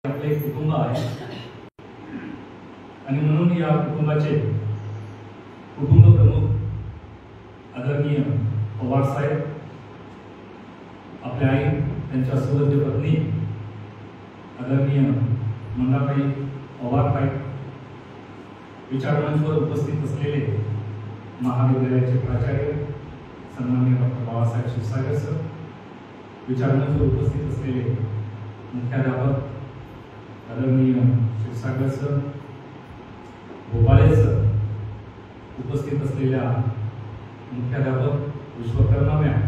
आपले एक कुटुंब आहे आणि म्हणून या कुटुंबाचे कुटुंब प्रमुख आदरणीय पवार साहेब, आपल्या आई, त्यांच्या सुवर्ण पत्नी आदरणीय मंदाताई पवार साहेब, विचारमंचवर उपस्थित असलेले महाविद्यालयाचे प्राचार्य सन्माननीय डॉक्टर बाबासाहेब क्षीरसागर सर, विचारमंचवर उपस्थित असलेले मुख्याध्यापक आदरणीय क्षीरसागर सर, गोपाले सर, उपस्थित असलेल्या मुख्याध्यापक विश्वकर्मा मॅम,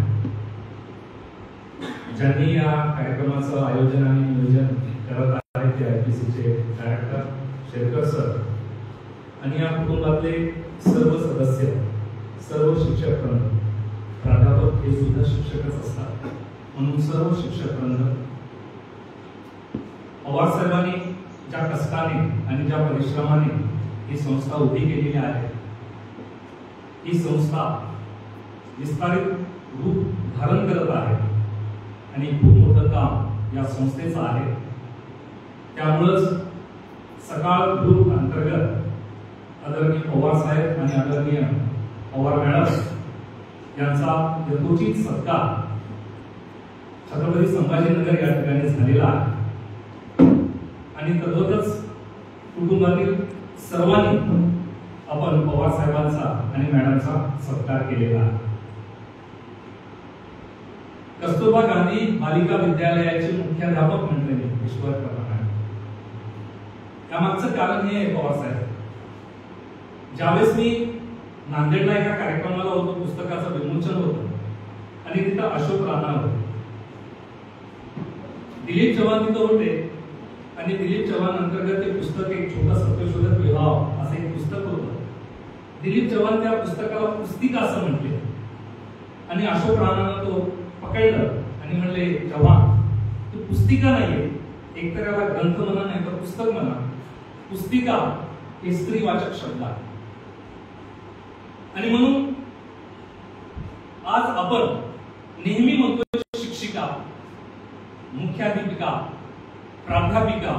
ज्यांनी या कार्यक्रमाचं आयोजन आणि नियोजन करत आहेत ते IPCचे डायरेक्टर शेरकर सर, आणि या कुटुंबातले सर्व सदस्य, सर्व शिक्षक वृंद, प्राध्यापक हे सुद्धा शिक्षकच असतात, म्हणून सर्व शिक्षक वृंद, पवार साहेबांनी ज्या कष्टाने आणि ज्या परिश्रमाने ही संस्था उभी केलेली आहे, ही संस्था विस्तारित रूप धारण करत आहे आणि खूप मोठं काम या संस्थेचं आहे. त्यामुळेच सकाळ ग्रुप अंतर्गत आदरणीय पवार साहेब आणि आदरणीय पवार मॅडम यांचा यथोचित सत्कार छत्रपती संभाजीनगर या ठिकाणी झालेला आहे आणि तद्वतच कुटुंबातील सर्वांनी आपण पवार साहेबांचा आणि मॅडमचा सत्कार केलेला आहे. कस्तुरबा गांधी बालिका विद्यालयाचे मुख्याध्यापक मंडळी विश्वकर्मा मॅडम, यामागचं कारण हे आहे पवार साहेब, ज्यावेळेस मी नांदेडला एका कार्यक्रमाला होतो, पुस्तकाचं विमोचन होतं आणि तिथं अशोक राणा होते, दिलीप चव्हाण तिथं होते आणि दिलीप चव्हाण अंतर्गत ते पुस्तक, एक छोटा सत्यशोधक विभाग असं एक पुस्तक होतं. दिलीप चव्हाण त्या पुस्तकाला पुस्तिका असं म्हटले आणि अशोक राणानं तो पकडलं आणि म्हणले, चव्हाण तू पुस्तिका नाहीये, एकतर याला ग्रंथ म्हणा नाही तर पुस्तक म्हणा, पुस्तिका हे स्त्रीवाचक शब्द आहे. आणि म्हणून आज आपण नेहमी म्हणतो शिक्षिका, मुख्याध्यापिका, प्राध्यापिका,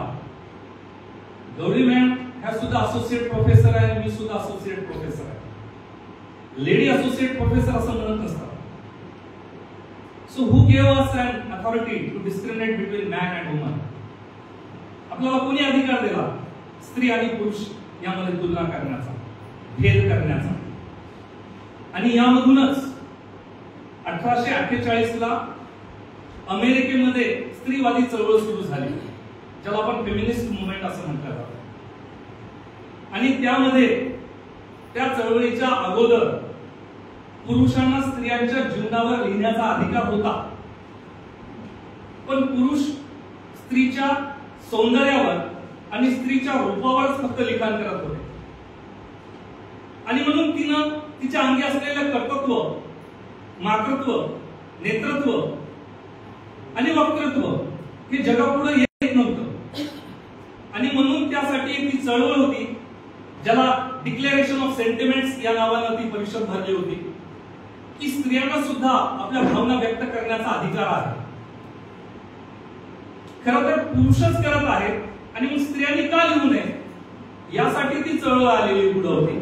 गौरी मॅम ह्या सुद्धा असोसिएट प्रोफेसर आहे, मी सुद्धा असोसिएट प्रोफेसर आहे, लेडी असोसिएट प्रोफेसर असं म्हणत असतात. So who gave us an authority to discriminate between man and woman? आपल्याला कोणी अधिकार दिला स्त्री आणि पुरुष यामध्ये तुलना करण्याचा, भेद करण्याचा? आणि यामधूनच 1848 ला अमेरिकेमध्ये स्त्रीवादी चळवळ सुरू झाली, ज्याला आपण फेमिनिस्ट मुवमेंट असं म्हटलं जातं. आणि त्यामध्ये त्या चळवळीच्या अगोदर पुरुषांना स्त्रियांच्या जीवनावर लिहिण्याचा अधिकार होता, पण पुरुष स्त्रीच्या सौंदर्यावर आणि स्त्रीच्या रूपावर फक्त लिखाण करत होते. आणि म्हणून तिनं तिच्या अंगी असलेलं कर्तृत्व, मातृत्व, नेतृत्व आणि वक्तृत्व हे जगापुढे येत नव्हतं. आणि म्हणून त्यासाठी एक ती चळवळ होती, ज्याला डिक्लेरेशन ऑफ सेंटिमेंट्स या नावानं ती परिषद भरली होती, की स्त्रियांना सुद्धा आपल्या भावना व्यक्त करण्याचा अधिकार आहे. खरं तर पुरुषच करत आहेत आणि मग स्त्रियांनी का लिहू नये यासाठी ती चळवळ आलेली पुढे होती.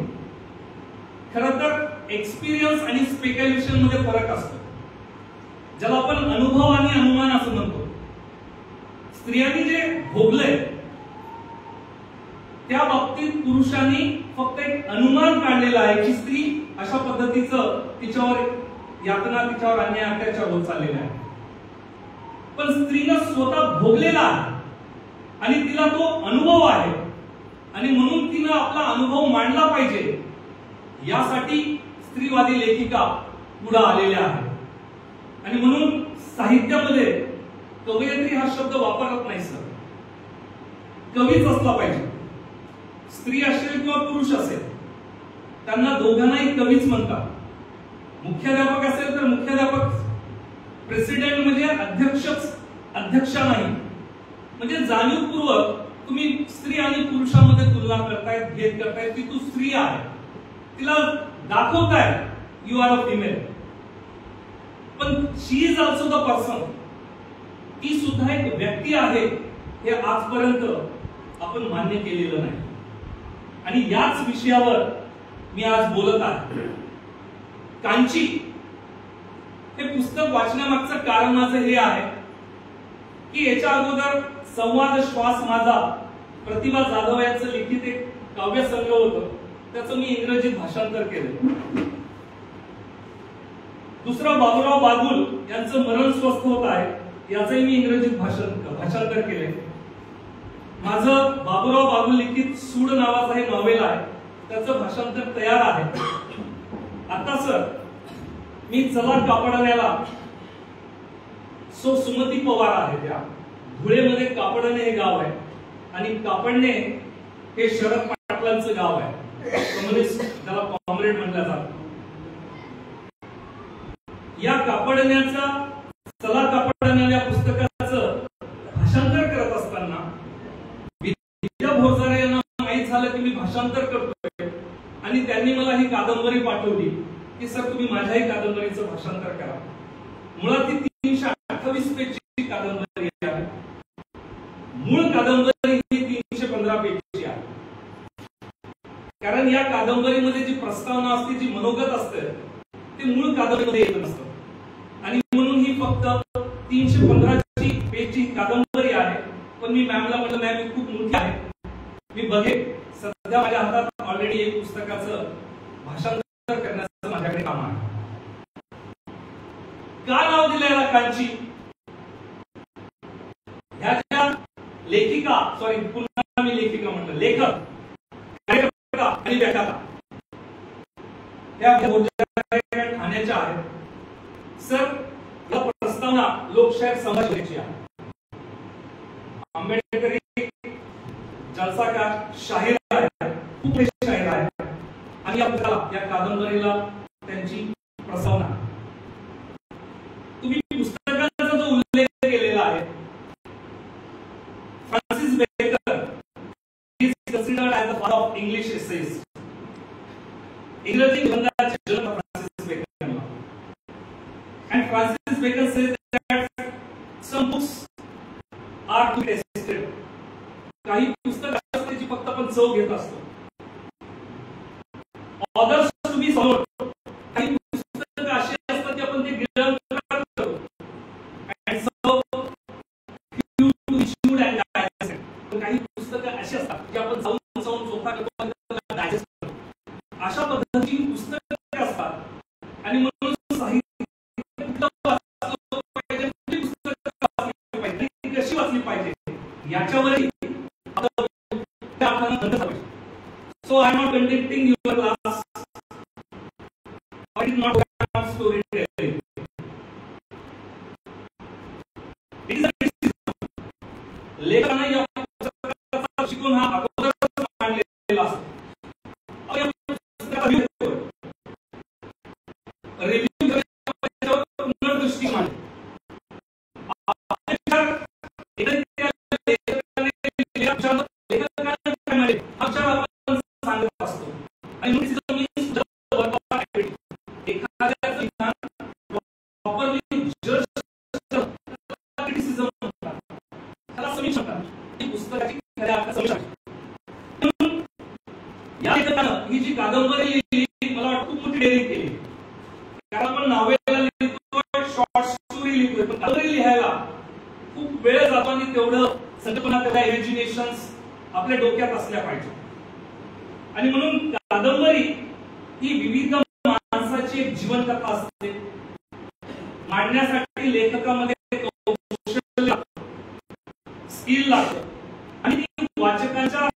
खरं तर एक्सपिरियन्स आणि स्पेक्युलेशन मध्ये फरक असतो, ज्याला आपण अनुभव आणि अनुमान असं म्हणतो. स्त्रियांनी जे भोगलंय त्या बाबतीत पुरुषांनी फक्त एक अनुमान काढलेला आहे की स्त्री अशा पद्धतीचं तिच्यावर यातना, तिच्यावर अन्याय अत्याचार होत चाललेला आहे. पण स्त्रीनं स्वतः भोगलेला आहे आणि तिला तो अनुभव आहे आणि म्हणून तिनं आपला अनुभव मांडला पाहिजे, यासाठी स्त्रीवादी लेखिका पुढे आलेल्या आहेत. आणि म्हणून साहित्यामध्ये कवयित्री हा शब्द वापरत नाही सर, कवीच असला पाहिजे. स्त्री असेल किंवा पुरुष असेल त्यांना दोघांनाही कवीच म्हणतात. मुख्याध्यापक असेल तर मुख्याध्यापक, प्रेसिडेंट म्हणजे अध्यक्षा नाही. म्हणजे जाणीवपूर्वक तुम्ही स्त्री आणि पुरुषांमध्ये तुलना करतायत, भेद करतायत की तू स्त्री आहे, तिला दाखवताय यू आर अ फिमेल, पण शी इज ऑल्सो द पर्सन. ती सुद्धा एक व्यक्ती आहे हे आजपर्यंत आपण मान्य केलेलं नाही आणि याच विषयावर मी आज बोलत आहे. कांची हे पुस्तक वाचण्यामागचं कारण माझं हे आहे की याच्या अगोदर संवाद श्वास माझा प्रतिभा जाधव यांचं लिखित एक काव्यसंग्रह होतं, त्याचं मी इंग्रजीत भाषांतर केलं. दुसरं बाबूराव बागुल यांचं मरण स्वस्थ होत आहे, याचंही मी इंग्रजीत भाषांतर केले. माझं बाबूराव बागुल लिखित सूड नावाचं हे नॉवेल आहे, त्याचं भाषांतर तयार आहे. आता सर मी चला कापडण्याला सुमती पवार आहे, त्या धुळेमध्ये कापडणे हे गाव आहे आणि कापडणे हे शरद पाटलांचं गाव आहे, कम्युनिस्ट त्याला कॉम्रेड म्हटलं जातं. या कापडण्याचा चला कापडण्या या पुस्तकाचं भाषांतर करत असताना विद्या भोसले यांना माहीत झालं की मी भाषांतर करतोय आणि त्यांनी मला ही कादंबरी पाठवली की सर तुम्ही माझ्याही कादंबरीचं भाषांतर करा. मुळात ती 328 पेजची कादंबरी आहे. मूळ कादंबरी ही 315 पेजची आहे. कारण या कादंबरीमध्ये जी प्रस्तावना असते, जी मनोगत असते, ते मूळ कादंबरीमध्ये येत नसतं आणि म्हणून ही फक्त 315 पेजची कादंबरी आहे. पण मी मॅमला म्हटलं मॅम मी खूप मोठी आहे, मी बघेन. सध्या माझ्या हातात ऑलरेडी एक पुस्तकाचं भाषांतर करण्याचं माझ्याकडे काम आहे. का नाव दिलंय याला कांची? ह्या लेखिका, सॉरी पुन्हा मी लेखिका म्हटलं, लेखक, कार्यकर्ता आणि व्याख्याता त्या ठाण्याच्या आहेत. सर या प्रस्तावना लोकशाहीर समाजाची आहे. आंबेडकरी जलसाकार शाहीर आहे, खूप शाहीर आहे आणि या कादंबरीला त्यांची प्रस्तावना. तुम्ही पुस्तकाचा जो उल्लेख केलेला आहे, Francis Baker is considered as the father of English essays. इंग्रजी निबंधाचे जनक Francis Bacon. And Francis Bacon says that some books are to be tested. काही पुस्तक असते जी फक्त आपण चव घेत असतो. Others to be followed. काही पुस्तक अशी असतात की आपण ते गिळून करतो. And so you to shoot and digest. काही पुस्तक अशी असतात की आपण जाऊन चोखा करतो आणि डायजेस्ट करतो. अशा पद्धतीची पुस्तके असतात आणि म्हणून साहित्य कशी वाचली पाहिजे याच्यावरही So I am not conducting your class. It is not storytelling. It is a criticism. लेखकाने या पुस्तकाचा शिकून हा अगोदरच मांडलेला असतो. या पुस्तकाचा रिव्ह्यू करण्यावर पुनर्दृष्टी मांडली. ही जी कादंबरी लिहिली मला वाटतं खूप मोठी डेअरिंग केली. कारण आपण नावेला लिहितोय, शॉर्ट स्टोरी लिहितोय, पण कादंबरी लिहायला खूप वेळ जातो आणि तेवढं संकल्पना, तेवढ्या इमॅजिनेशन्स आपल्या डोक्यात असल्या पाहिजे. आणि म्हणून कादंबरी ही विविध माणसाची एक जीवनकथा असते. मांडण्यासाठी लेखकामध्ये कौशल्य, स्किल लागतं आणि ती वाचकांच्या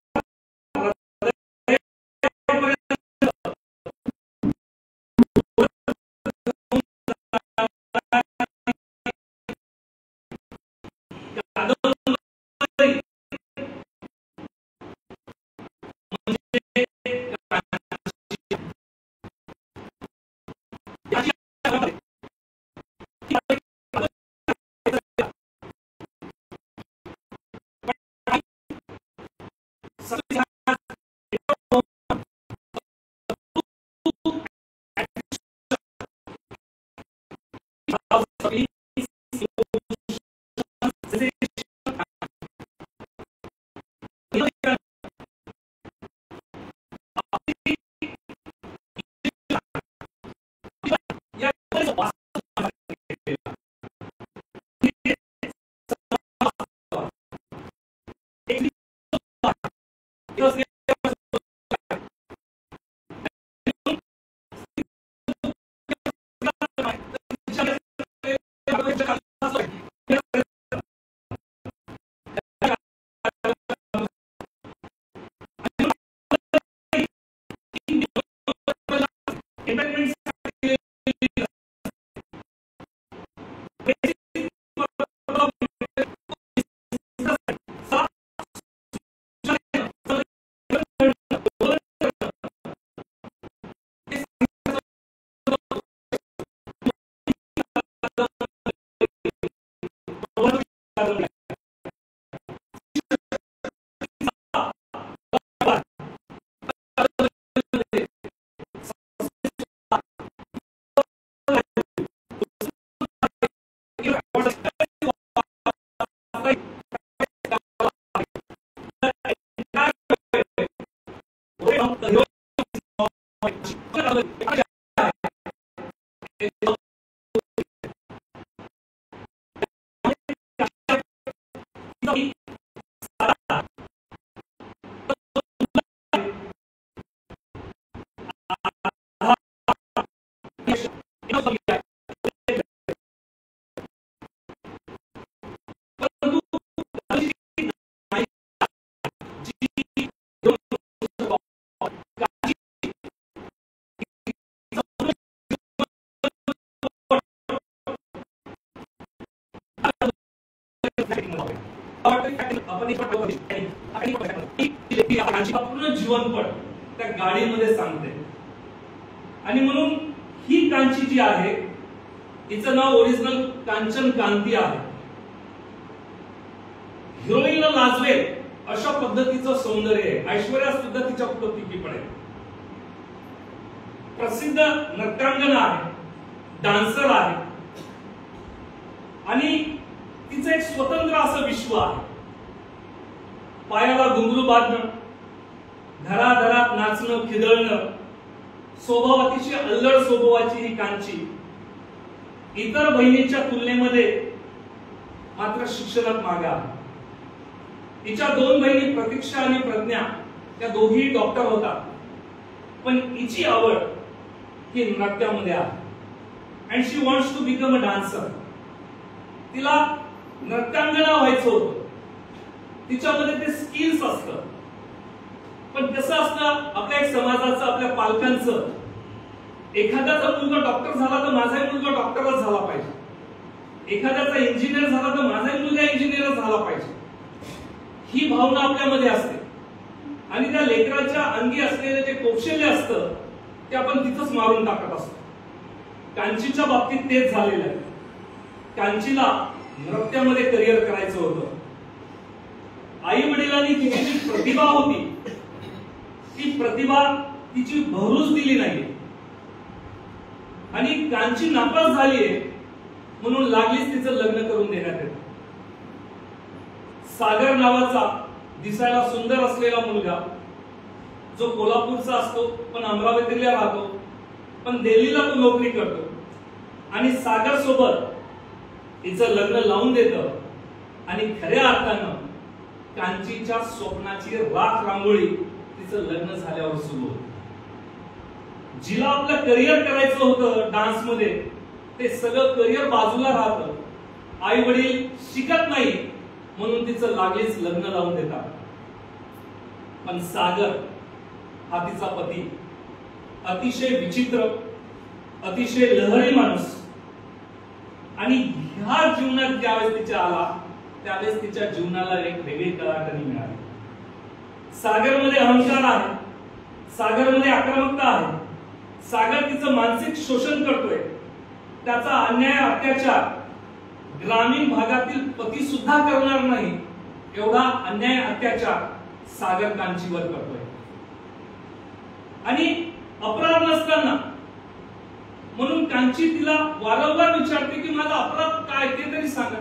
पूर्ण जीवनपट त्या गाडीमध्ये सांगते. आणि म्हणून ही कांची जी आहे तिचं नाव ओरिजिनल कांचन कांती आहे. हिरोईनला लाजवेल अशा पद्धतीचं सौंदर्य आहे. ऐश्वर्या सुद्धा तिच्या पुढे पडेल. प्रसिद्ध नृत्यांगना आहे, डान्सर आहे आणि तिचं एक स्वतंत्र असं विश्व आहे. पायाला घुंगरू बांधणं, घराघरात नाचणं, खिदळणं, स्वभाव अतिशय अल्लड स्वभावाची ही कांची इतर बहिणीच्या तुलनेमध्ये मात्र शिक्षणात मागे आहे. तिच्या दोन बहिणी प्रतीक्षा आणि प्रज्ञा त्या दोघीही डॉक्टर होतात, पण हिची आवड ही नृत्यामध्ये आहे. And she wants to become a dancer. तिला नृत्यांगना व्हायचं होतं. तिच्यामध्ये ते स्किल्स असतं. पण कसं असतं आपल्या एक समाजाचं, आपल्या पालकांचं, एखाद्याचा मुलगा डॉक्टर झाला तर माझाही मुलगा डॉक्टरच झाला पाहिजे, एखाद्याचा इंजिनियर झाला तर माझाही मुलगा इंजिनियरच झाला पाहिजे, ही भावना आपल्यामध्ये असते. आणि त्या लेकराच्या अंगी असलेले जे कौशल्य असतं ते आपण तिथंच मारून टाकत असतो. कांचीच्या बाबतीत तेच झालेलं आहे. कांचीला नृत्यामध्ये करिअर करायचं होतं. आई वडिलांनी तिची जी प्रतिभा होती ती प्रतिभा तिची भरूच दिली नाही आणि कांची नापास झालीये म्हणून लागलीच तिचं लग्न करून देण्यात येतं. सागर नावाचा दिसायला सुंदर असलेला मुलगा जो कोल्हापूरचा असतो पण अमरावतीला राहतो, पण दिल्लीला तो नोकरी करतो आणि सागर सोबत तिचं लग्न लावून देतं आणि खऱ्या अर्थानं कांचीच्या स्वप्नाची राख रांगोळी तिचं लग्न झाल्यावर सुरू होतं. जिला आपलं करिअर करायचं होतं डान्स मध्ये ते सगळं करिअर बाजूला राहतं. आई वडील शिकत नाही म्हणून तिचं लागलीच लग्न लावून देतात. पण सागर हा तिचा पती अतिशय विचित्र, अतिशय लहरी माणूस. आणि ह्या जीवनात ज्यावेळेस तिच्या आला त्यावेळेस तिच्या जीवनाला एक वेगळी कलाटणी मिळाली. सागरमध्ये अहंकार आहे, सागरमध्ये आक्रमकता आहे. सागर तिचं मानसिक शोषण करतोय. त्याचा अन्याय अत्याचार ग्रामीण भागातील पती सुद्धा करणार नाही एवढा अन्याय अत्याचार सागर कांचीवर करतोय. आणि अपराध नसताना म्हणून कांची तिला वारंवार विचारते की माझा अपराध काय ते तरी सांगा,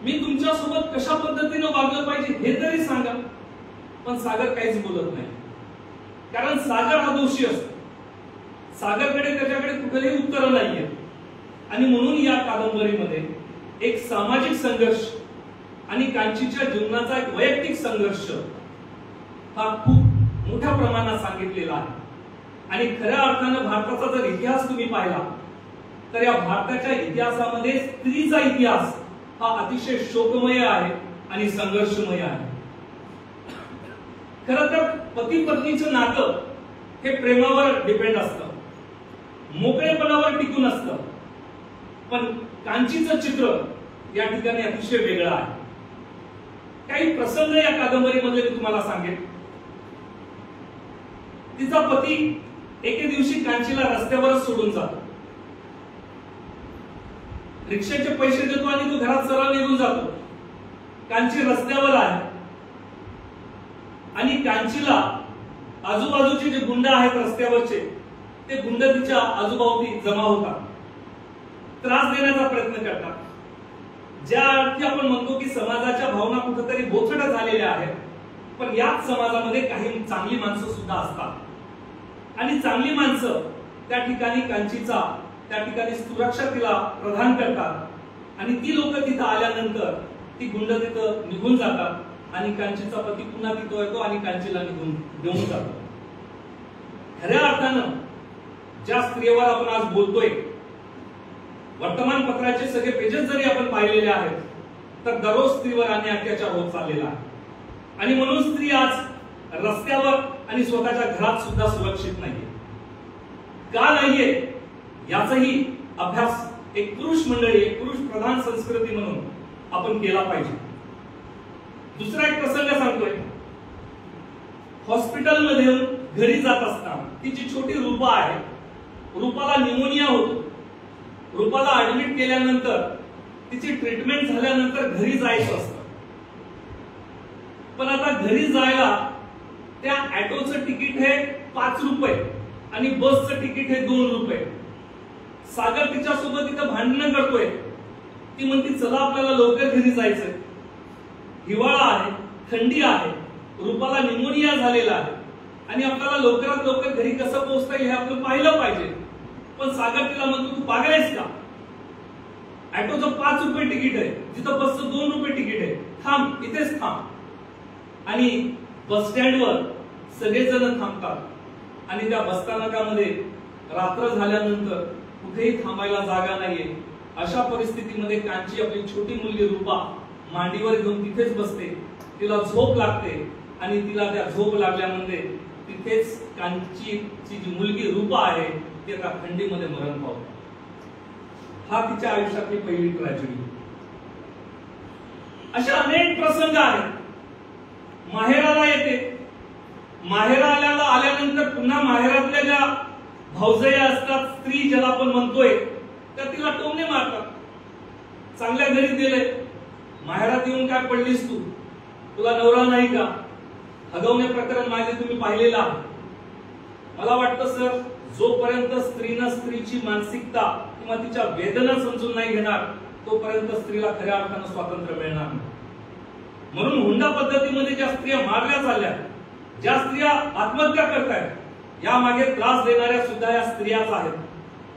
मी तुमच्या सोबत कशा पद्धतीने वागलं पाहिजे हे तरी सांगा. पण सागर काहीच बोलत नाही, कारण सागर हा दोषी असतो. सागरकडे त्याच्याकडे कुठलेही उत्तर नाहीये आणि म्हणून या कादंबरीमध्ये एक सामाजिक संघर्ष आणि कांचीच्या जीवनाचा एक वैयक्तिक संघर्ष हा खूप मोठ्या प्रमाणात सांगितलेला आहे आणि खऱ्या अर्थानं भारताचा जर इतिहास तुम्ही पाहिला तर या भारताच्या इतिहासामध्ये स्त्रीचा इतिहास हा अतिशय शोकमय आहे आणि संघर्षमय आहे. खरं तर पती पत्नीचं नातं हे प्रेमावर डिपेंड असतं, मोकळेपणावर टिकून असतं, पण कांचीचं चित्र या ठिकाणी अतिशय वेगळं आहे. काही प्रसंग या कादंबरीमध्ये मी तुम्हाला सांगेन. तिचा पती एके दिवशी कांचीला रस्त्यावरच सोडून जातो. रिक्षाचे पैसे देतो आणि तो घरात सरळ निघून जातो. कांची रस्त्यावर आहे आणि कांचीला आजूबाजूचे जे गुंड आहेत रस्त्यावरचे ते गुंड तिच्या आजूबाजूला जमा होतात, त्रास देण्याचा प्रयत्न करतात. ज्या अर्थी आपण म्हणतो की समाजाच्या भावना कुठेतरी बोचड्या झालेल्या आहेत, पण याच समाजामध्ये काही चांगली माणसं सुद्धा असतात आणि चांगली माणसं त्या ठिकाणी कांचीचा त्या ठिकाणी सुरक्षा तिला प्रदान करतात आणि ती लोक तिथं आल्यानंतर ती गुंड तिथं निघून जातात आणि कांचीचा पती पुन्हा तिथं येतो आणि कांचीला निघून घेऊन जातो. खऱ्या अर्थानं ज्या स्त्रीवर आपण आज बोलतोय, वर्तमानपत्राचे सगळे पेजेस जरी आपण पाहिलेले आहेत तर दररोज स्त्रीवर अन्याय अत्याचार होत चाललेला आहे आणि म्हणून स्त्री आज रस्त्यावर आणि स्वतःच्या घरात सुद्धा सुरक्षित नाहीये. का नाहीये याचाही अभ्यास एक पुरुष मंडळी, एक पुरुष प्रधान संस्कृती म्हणून आपण केला पाहिजे. दुसरा एक प्रसंग सांगतोय. हॉस्पिटलमध्ये घरी जात असताना तिची छोटी रूपा आहे, रूपाला न्यूमोनिया होतो. रूपाला ऍडमिट केल्यानंतर तिची ट्रीटमेंट झाल्यानंतर घरी जायचं असतं, पण आता घरी जायला त्या ऑटोचं तिकीट हे 5 रुपये आणि बसचं तिकीट हे 2 रुपये. सागर तिच्यासोबत तिथं भांडणं करतोय. ती म्हणते चला आपल्याला लवकर घरी जायचंय, हिवाळा आहे, थंडी आहे, रूपाला न्यूमोनिया झालेला आहे आणि आपल्याला लवकरात लवकर घरी कसं पोहोचता येईल हे आपण पाहिलं पाहिजे. पण सागर तिला म्हणतो तू पागल आहेस का? ऑटोचं 5 रुपये तिकीट आहे, जिथं बसचं 2 रुपये तिकीट आहे, थांब इथेच थांब. आणि बस स्टँडवर सगळेजण थांबतात आणि त्या बसस्थानकामध्ये रात्र झाल्यानंतर कुठेही थांबायला जागा नाहीये. अशा परिस्थितीमध्ये कांची आपली छोटी मुलगी रूपा मांडीवर घेऊन तिथेच बसते. तिला झोप लागते आणि तिला त्या झोप लागल्यामध्ये तिथेच कांचीची जी मुलगी रूपा आहे ती आता थंडीमध्ये मरण पावते. हा तिच्या आयुष्यातली पहिली ट्रॅजेडी. अशा अनेक प्रसंग आहेत. माहेराला येते, माहेराला आल्यानंतर पुन्हा माहेरातल्या ज्या भाऊजया असतात, स्त्री ज्याला आपण म्हणतोय, तर तिला टोमणे मारतात. चांगल्या घरी दिले, माहेरात येऊन काय पडलीस तू, तुला नवरा नाही का? हगवणे प्रकरण माझे तुम्ही पाहिलेलं आहे. मला वाटतं सर, जोपर्यंत स्त्रीनं स्त्रीची मानसिकता किंवा तिच्या वेदना समजून नाही घेणार तोपर्यंत स्त्रीला खऱ्या अर्थानं स्वातंत्र्य मिळणार नाही. म्हणून हुंडा पद्धतीमध्ये ज्या स्त्रिया मारल्या चालल्या, ज्या स्त्रिया आत्महत्या करतायत, या मागे त्रास देणाऱ्या सुद्धा या स्त्रियाच आहेत.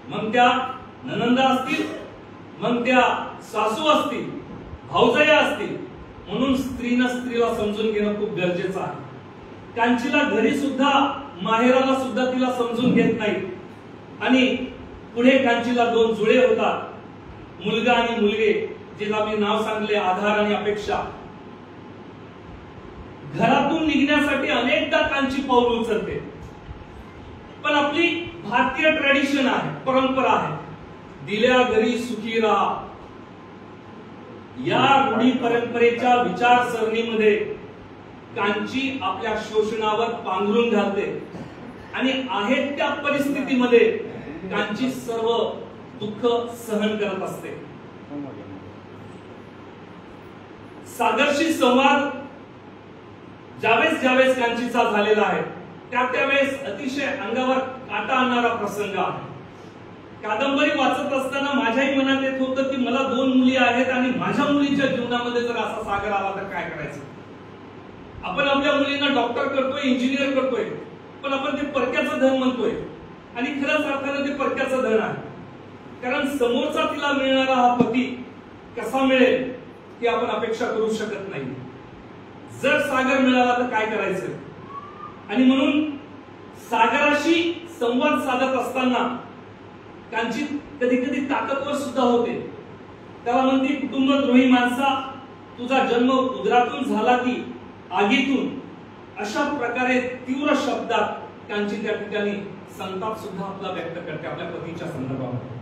मग त्या ननंदा असतील, मग त्या सासू असतील, भाऊजया असतील. म्हणून स्त्रीनं स्त्रीला समजून घेणं खूप गरजेचं आहे. कांचीला घरी सुद्धा, माहेराला सुद्धा तिला समजून घेत नाही आणि पुढे कांचीला 2 जुळे होतात, मुलगा आणि मुलगे, जिला मी नाव सांगले आधार आणि अपेक्षा. घरातून निघण्यासाठी अनेकदा कांची पाऊल उचलते, पण आपली भारतीय ट्रेडिशन आहे, परंपरा आहे, दिल्या घरी सुखी राहा. या रूढी परंपरेच्या विचारसरणीमध्ये कांची आपल्या शोषणावर पांघरून घालते आणि आहे त्या परिस्थितीमध्ये कांची सर्व दुःख सहन करत असते. सागरशी संवाद ज्यावेळेस कांचीचा झालेला आहे त्यावेळेस अतिशय अंगावर काटा आणणारा प्रसंग आहे. कादंबरी वाचत असताना माझ्याही मनात येत होतं की मला 2 मुली आहेत आणि माझ्या मुलीच्या जीवनामध्ये जर असा सागर आला तर काय करायचं. आपण आपल्या मुलींना डॉक्टर करतोय, इंजिनियर करतोय, पण आपण ते परक्याचं धन म्हणतोय. आणि खरंच अर्थानं ते परक्याचं धन आहे. कारण समोरचा तिला मिळणारा हा पती कसा मिळेल ही आपण अपेक्षा करू शकत नाही. जर सागर मिळाला तर काय करायचं. आणि म्हणून सागराशी संवाद साधत असताना कांची कधी कधी ताकदवर सुद्धा होते. त्याला म्हणते, कुटुंबद्रोही माणसा, तुझा जन्म उदरातून झाला की आगीतून. अशा प्रकारे तीव्र शब्दात कांची त्या ठिकाणी संताप सुद्धा आपला व्यक्त करते आपल्या पतीच्या संदर्भामध्ये.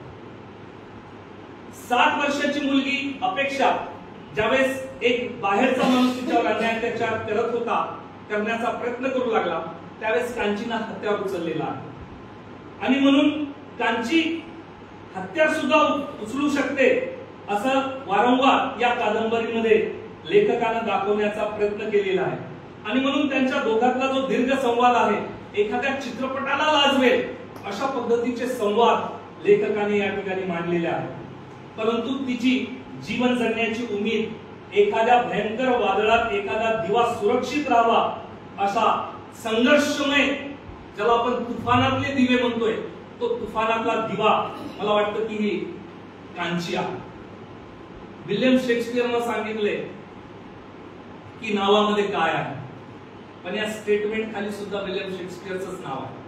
7 वर्षाची मुलगी अपेक्षा ज्यावेळेस एक बाहेरचा माणूस तिच्यावर अन्याय अत्याचार करत होता, करण्याचा प्रयत्न करू लागला, त्यावेळेस कांचीनं हत्यार उचललेला आहे. आणि म्हणून कांची हत्यार सुद्धा उचलू शकते असं वारंवार या कादंबरीमध्ये लेखकानं दाखवण्याचा प्रयत्न केलेला आहे. आणि म्हणून त्यांच्या दोघातला जो दीर्घ संवाद आहे, एखाद्या चित्रपटाला लाजवेल अशा पद्धतीचे संवाद लेखकाने या ठिकाणी मांडलेले आहेत. परंतु तिची जीवन जगण्याची उमेद एखाद्या भयंकर वादळात एखादा दिवा सुरक्षित राहावा असा संघर्षमय, ज्याला आपण तुफानातले दिवे म्हणतोय, तो तुफानातला दिवा मला वाटतं की ही कांची आहे. विल्यम शेक्सपियरनं सांगितले की नावामध्ये काय आहे, पण या स्टेटमेंट खाली सुद्धा विल्यम शेक्सपियरचंच नाव आहे.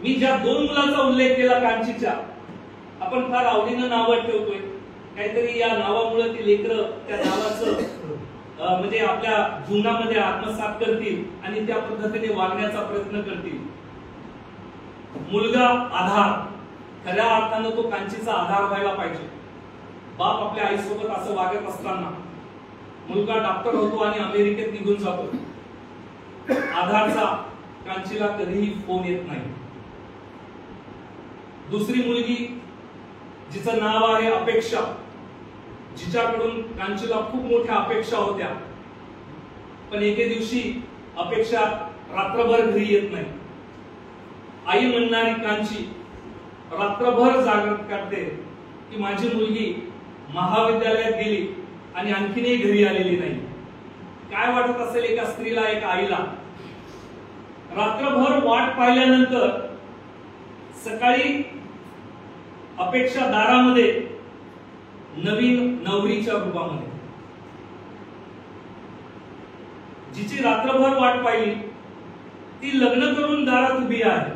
मी ज्या 2 मुलांचा उल्लेख केला कांचीच्या, आपण फार आवडीनं नावं ठेवतोय. काहीतरी या नावामुळे ती लेकरं त्या नावाचं म्हणजे आपल्या जीवनामध्ये आत्मसात करतील आणि त्या पद्धतीने वागण्याचा प्रयत्न करतील. मुलगा आधार, खऱ्या अर्थानं तो कांचीचा आधार व्हायला पाहिजे. बाप आपल्या आईसोबत असं वागत असताना मुलगा डॉक्टर होतो आणि अमेरिकेत निघून जातो. आधारचा कांचीला कधीही फोन येत नाही. दुसरी मुलगी जिचं नाव आहे अपेक्षा, जिच्याकडून कांचीला खूप मोठ्या अपेक्षा होत्या, पण एके दिवशी अपेक्षा रात्रभर घरी येत नाही. आई म्हणणारी कांची रात्रभर जागृत करते की माझी मुलगी महाविद्यालयात गेली आणि आणखीनही घरी आलेली नाही. काय वाटत असेल एका स्त्रीला, एका आईला. रात्रभर वाट पाहिल्यानंतर सकाळी अपेक्षा दारामध्ये नवीन नवरीच्या रूपामध्ये, जिची रात्रभर वाट पाहिली ती लग्न करून दारात उभी आहे.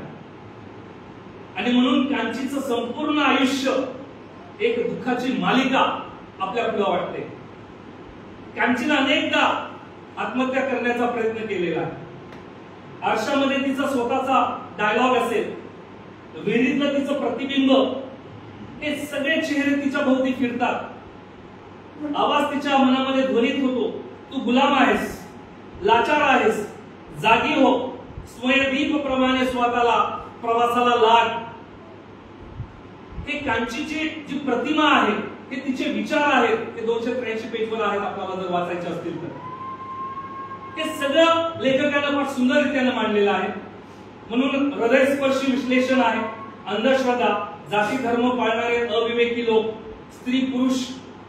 आणि म्हणून कांचीचं संपूर्ण आयुष्य एक दुःखाची मालिका आपल्या पुढे वाटते. कांचीनं अनेकदा आत्महत्या करण्याचा प्रयत्न केलेला आहे. आरशामध्ये तिचा स्वतःचा डायलॉग असेल, विहिरीतलं तिचं प्रतिबिंब, हे सगळे चेहरे तिच्या भोवती फिरतात. आवाज तिच्या मनामध्ये ध्वनित होतो, तू गुलाम आहेस, लाचार आहेस, जागी हो, स्वयंदीप प्रमाणे स्वतःला प्रवासाला लाग. हे कांचीची जी प्रतिमा आहे, हे तिचे विचार आहेत, ते 283 पेजवर आहेत. आपल्याला जर वाचायचे असतील तर हे सगळं लेखकानं फार सुंदररीत्याने मांडलेलं आहे. म्हणून हृदयस्पर्शी विश्लेषण आहे. अंधश्रद्धा, जाती धर्म पाळणारे अविवेकी लोक, स्त्री पुरुष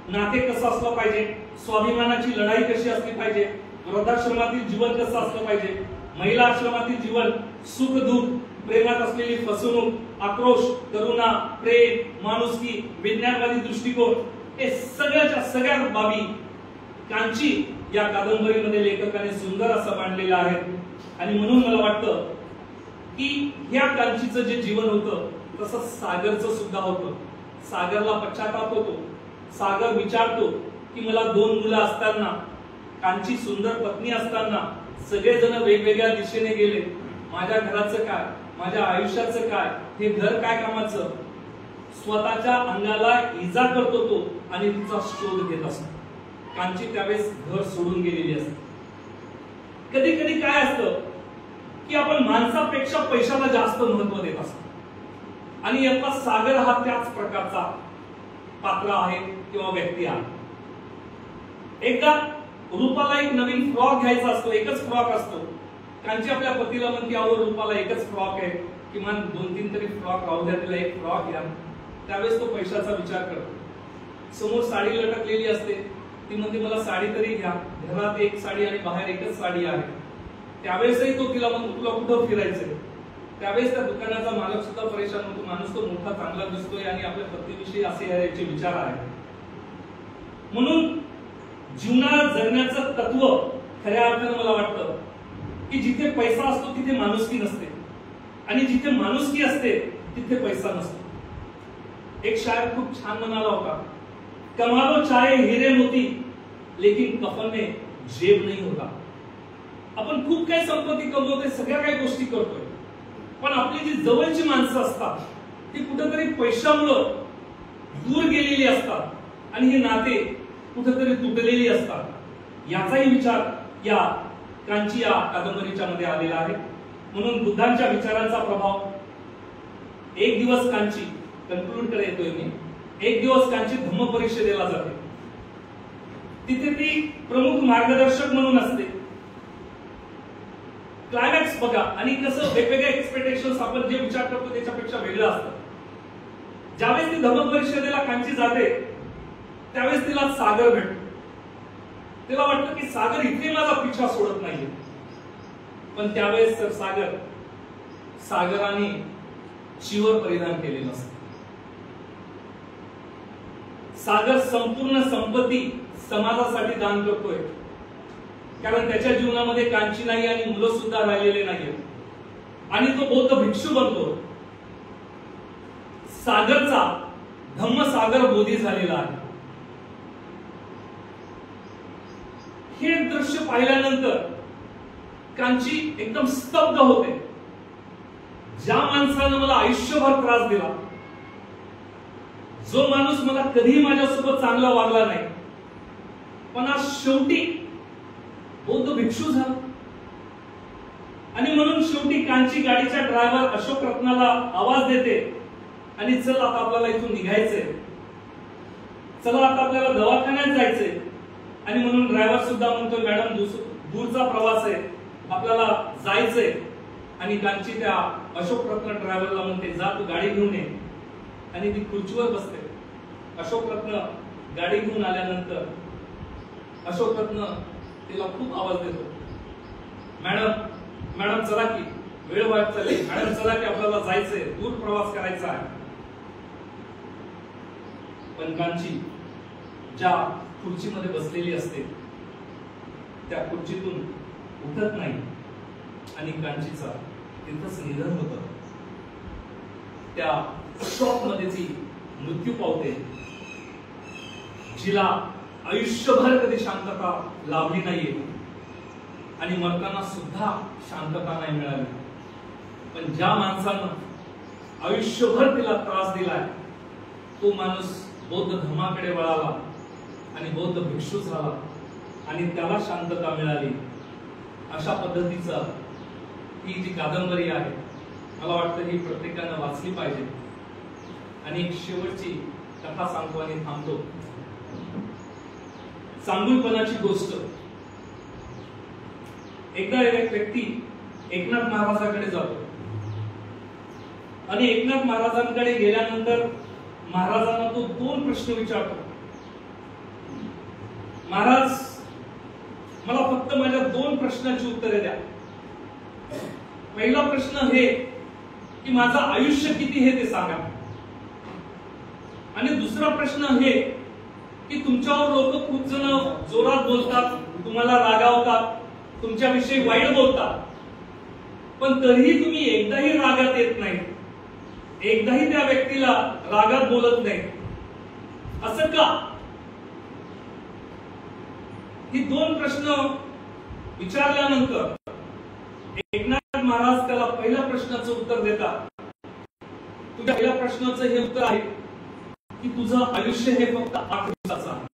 नाते कसं असलं पाहिजे, स्वाभिमानाची लढाई कशी असली पाहिजे, वृद्धाश्रमातील जीवन कसं असलं पाहिजे, महिला आश्रमातील जीवन, सुख दुःख, प्रेमात असलेली फसवणूक, आक्रोश, करुणा, प्रेम, माणुसकी, विज्ञानवादी दृष्टिकोन, हे सगळ्याच्या सगळ्या बाबी कांची या कादंबरीमध्ये लेखकाने सुंदर असं मांडलेलं आहे. आणि म्हणून मला वाटतं की या कांचीचं जे जीवन होतं तसं सागरचं सुद्धा होतं. सागरला पश्चाताप होतो. सागर विचारतो की मला 2 मुलं असताना, कांची सुंदर पत्नी असताना सगळेजण वेगवेगळ्या दिशेने गेले. माझ्या घराचं काय, माझ्या आयुष्याचं काय, हे घर काय कामाचं. स्वतःच्या अंगाला इजा करतो तो आणि तिचा शोध घेत असतो. कांची त्यावेळेस घर सोडून गेलेली असते. कधी कधी काय असतं की आपण माणसापेक्षा पैशाला जास्त महत्व देत असतो. आणि यातला सागर हा त्याच प्रकारचा पात्र आहे किंवा व्यक्ती आहे. एकदा रूपाला एक नवीन फ्रॉक घ्यायचा असतो, एकच फ्रॉक असतो. कांची आपल्या पतीला म्हणते, अहो रूपाला एकच फ्रॉक आहे, किमान 2-3 तरी फ्रॉक राहू द्या, तिला एक फ्रॉक घ्या. त्यावेळेस तो पैशाचा विचार करतो. समोर साडी लटकलेली असते, ती म्हणते मला साडी तरी घ्या, घरात एक साडी आणि बाहेर एकच साडी आहे. त्यावेळेसही तो तिला म्हणतो, तुला कुठं फिरायचंय. त्यावेळेस त्या दुकानाचा मालक सुद्धा परेशान होतो. माणूस तो मोठा चांगला दिसतोय आणि आपल्या पत्नीविषयी असे याचे विचार आहेत. म्हणून जीवनात जगण्याचं तत्व खऱ्या अर्थानं मला वाटतं की जिथे पैसा असतो तिथे माणुसकी नसते आणि जिथे माणुसकी असते तिथे पैसा नसतो. एक शायर खूप छान म्हणाला होता, कमालो चाहे हिरे मोती लेकिन कफन में जेब नहीं होता. आपण खूप काही संपत्ती कमवतोय, सगळ्या काही गोष्टी करतोय, पण आपली जी जवळची माणसं असतात ती कुठेतरी पैशामुळं दूर गेलेली असतात आणि हे नाते कुठेतरी तुटलेली असतात. याचाही विचार या कांची या कादंबरीच्या मध्ये आलेला आहे. म्हणून बुद्धांच्या विचारांचा प्रभाव. एक दिवस कांची कन्क्लूड कडे येतोय मी. एक दिवस कांची धम्म परिषदेला जाते. तिथे ती प्रमुख मार्गदर्शक म्हणून असते. क्लायमॅक्स बघा आणि कसं वेगवेगळे एक्सपेक्टेशन्स आपण जे विचार करतो त्याच्यापेक्षा वेगळं असतं. ज्यावेळेस ती धम्म परिषदेला कांची जाते त्यावेळेस तिला सागर भेटतो. तिला वाटतं की सागर इथे माझा पिछा सोडत नाहीये, पण त्यावेळेस तर सागराने चिवर परिधान केलेलं असतं. सागर संपूर्ण संपत्ती समाजासाठी दान करतोय, कारण त्याच्या जीवनामध्ये कांची नाही आणि मुलं सुद्धा राहिलेले नाहीये आणि तो बौद्ध भिक्षू बनतो. सागरचा धम्मसागर बोधी झालेला आहे. हे दृश्य पाहिल्यानंतर कांची एकदम स्तब्ध होते. ज्या माणसानं मला आयुष्यभर त्रास दिला, जो माणूस मला कधीही माझ्यासोबत चांगला वागला नाही, पण आज शेवटी बौद्ध भिक्षू झाला. आणि म्हणून शेवटी कांची गाडीच्या ड्रायव्हर अशोक रत्नाला आवाज देते आणि चल आता आपल्याला इथून निघायचंय, चला आता आपल्याला दवाखान्यात जायचंय. आणि म्हणून ड्रायव्हर सुद्धा म्हणतो मॅडम दूरचा प्रवास आहे, आपल्याला जायचंय. आणि कांची त्या अशोक रत्न ड्रायव्हरला म्हणते जा तू गाडी घेऊन ये. आणि ती खुर्चीवर बसते. अशोक रत्न गाडी घेऊन आल्यानंतर अशोक रत्न तिला खूप आवाज देतो, मॅडम मॅडम चला की वेळ वाट चालली, मॅडम चला की आपल्याला जायचंय, दूर प्रवास करायचा आहे. पण कांची ज्या खुर्चीमध्ये बसलेली असते त्या खुर्चीतून उठत नाही आणि कांचीचा तिथंच निधन होतं. त्या शॉक मध्ये ती मृत्यू पावते. जिला आयुष्यभर कधी शांतता लाभली नाहीये आणि मरताना सुद्धा शांतता नाही मिळाली. पण ज्या माणसानं आयुष्यभर तिला त्रास दिलाय तो माणूस बौद्ध धर्माकडे वळाला आणि बौद्ध भिक्षू झाला आणि त्याला शांतता मिळाली. अशा पद्धतीचा ही जी कादंबरी आहे मला वाटतं ही प्रत्येकानं वाचली पाहिजे. आणि एक शेवटची कथा सांगतो आणि थांबतो. चांगुलपणाची गोष्ट. एकदा एक व्यक्ती एकनाथ महाराजांकडे जातो आणि एकनाथ महाराजांकडे गेल्यानंतर महाराजांना तो 2 प्रश्न विचारतो. महाराज मला फक्त माझ्या 2 प्रश्नांची उत्तरे द्या. पहिला प्रश्न हे की माझं आयुष्य किती हे ते सांगा. आणि दुसरा प्रश्न हे की तुमच्यावर लोक खूप जण जोरात बोलतात, तुम्हाला रागावतात, तुमच्याविषयी वाईट बोलतात, पण तरीही तुम्ही एकदाही रागात येत नाही, एकदाही त्या व्यक्तीला रागात बोलत नाही, असं का? ही 2 प्रश्न विचारल्यानंतर एकनाथ महाराज त्याला पहिल्या प्रश्नाचं उत्तर देतात. तुझ्या पहिल्या प्रश्नाचं हे उत्तर आहे की तुझं आयुष्य हे फक्त 8 दिवसाचं आहे.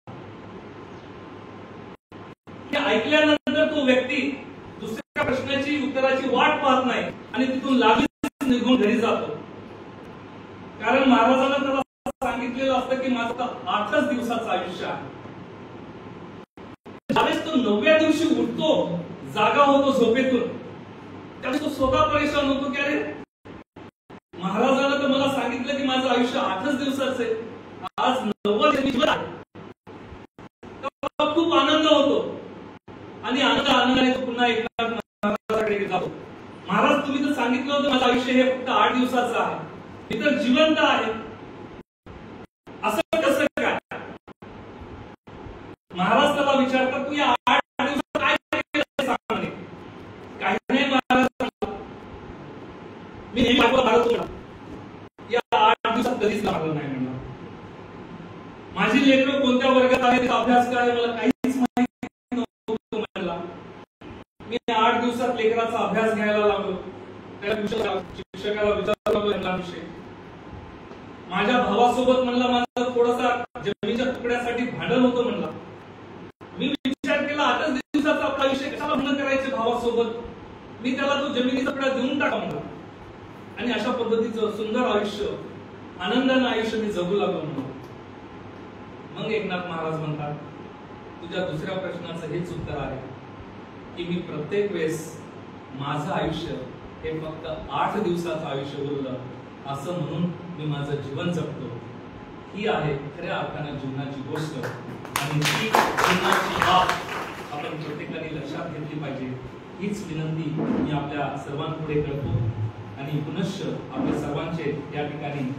हे ऐकल्यानंतर तो व्यक्ती दुसऱ्या प्रश्नाची उत्तराची वाट पाहत नाही आणि तिथून लागलीच निघून घरी जातो. कारण महाराजांना त्याला सांगितलेलं असतं की माझं 8च दिवसाचं आयुष्य आहे. ज्यावेळेस तो 9व्या दिवशी उठतो, जागा होतो झोपेतून, त्यावेळेस तो स्वतः परेशान होतो की अरे महाराजांना तर मला सांगितलं की माझं आयुष्य 8च दिवसाचं आहे, आज 9वा दिवस आहे. खूप आनंद होतो आणि आनंदाने तो पुन्हा एकनाथ महाराजांकडे जातो. महाराज तुम्ही तर सांगितलं होतं माझं आयुष्य हे फक्त 8 दिवसाचं आहे, मी तर जिवंत आहे, असं कसं काय? महाराज त्याला विचारतात, तू या 8 दिवसात काय केलं सांग म्हणे. काही नाही महाराज, मी नेहमी मारतो, या 8 दिवसात कधीच लागलं नाही म्हणलं. माझी लेकरं कोणत्या वर्गात आहे त्याचा अभ्यास काय मला काहीच माहिती नव्हतं म्हणला. मी 8 दिवसात लेकराचा अभ्यास घ्यायला लागलो, त्या शिक्षकाला विचारलं विषय. माझ्या भावासोबत म्हणला माझा थोडासा जमिनीच्या तुकड्यासाठी भांडण होतं म्हणला. मी विचार केला 8 दिवसाचा आपला विषय कशाला भांडण करायचे भावासोबत, मी त्याला तो जमिनीचा तुकडा देऊन टाका म्हणला. आणि अशा पद्धतीचं सुंदर आयुष्य, आनंदानं आयुष्य मी जगू लागलो म्हणून. मग एकनाथ महाराज म्हणतात, तुझ्या दुसऱ्या प्रश्नाचं हेच उत्तर आहे की मी प्रत्येक वेळेस माझं आयुष्य हे फक्त 8 दिवसाचं आयुष्य उरलं असं म्हणून मी माझं जीवन जगतो. ही आहे खऱ्या अर्थानं जीवनाची गोष्ट, आणि ती जीवनाची बाब आपण प्रत्येकाने लक्षात घेतली पाहिजे. हीच विनंती मी आपल्या सर्वांपुढे करतो आणि पुनश्च आपल्या सर्वांचे या ठिकाणी